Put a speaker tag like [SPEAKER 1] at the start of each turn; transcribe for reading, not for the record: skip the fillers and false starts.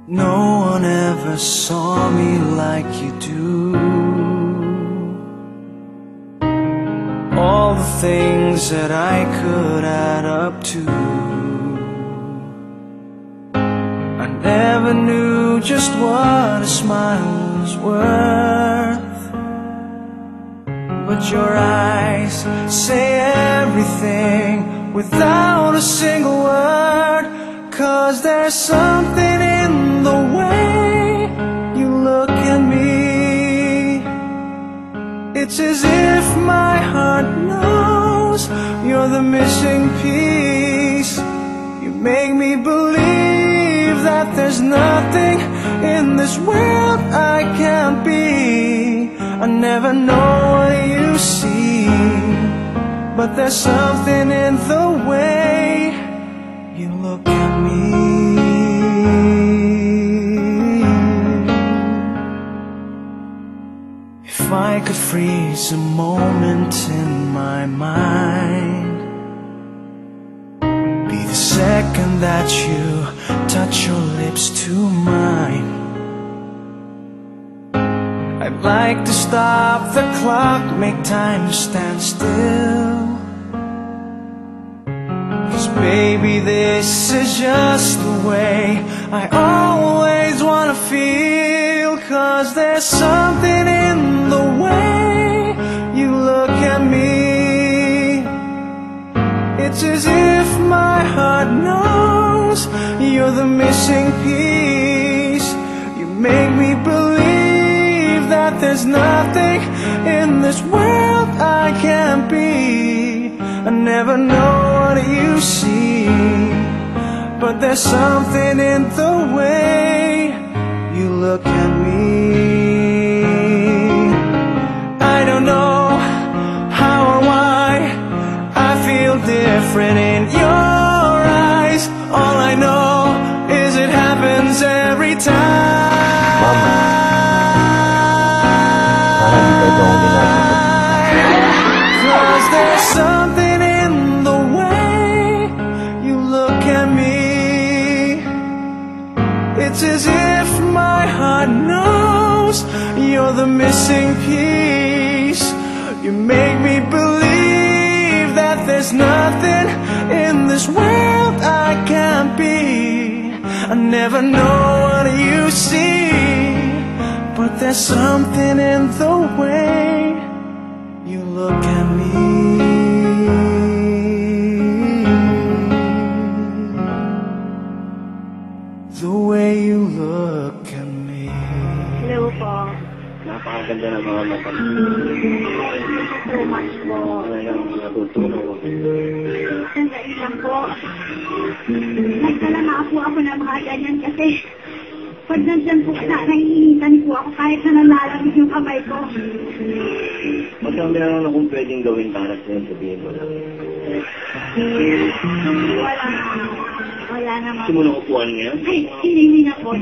[SPEAKER 1] No one ever saw me like you do. All the things that I could add up to, I never knew just what a smile was worth. But your eyes say everything without a single word. 'Cause there's something in the way you look at me. It's as if my heart knows you're the missing piece. You make me believe that there's nothing in this world I can't be. I never know what you see, but there's something in the way you look at me. If I could freeze a moment in my mind, be the second that you touch your lips to mine. I'd like to stop the clock, make time stand still. 'Cause baby, this is just the way I always wanna feel. 'Cause there's something in the way you look at me. It's as if my heart knows you're the missing piece. You make me believe that there's nothing in this world I can't be. I never know what you see, but there's something in the way you look at me. I don't know how or why I feel different in your eyes. All I know is it happens every time. Cause there's something in the way you look at me. It's as if my heart knows you're the missing piece. You make me believe that there's nothing in this world I can't be. I never know what you see, but there's something in the way you look at me. The way you look at me.
[SPEAKER 2] Hello po.
[SPEAKER 3] Napakaganda ng mga mata.
[SPEAKER 2] So much po.
[SPEAKER 3] Ngayon, natutulog ako.
[SPEAKER 2] Sandali lang po. Nagdala na po ako ng mga ganyan kasi pag nandyan po naiinitan po ako kahit na nalalamig yung kamay ko.
[SPEAKER 3] Magkang meron akong pwedeng gawin para sa'yo, sabihin mo lang.
[SPEAKER 2] Wala na. Wala naman.
[SPEAKER 3] Gusto mo na upuan ngayon?
[SPEAKER 2] Ay, hindi na po.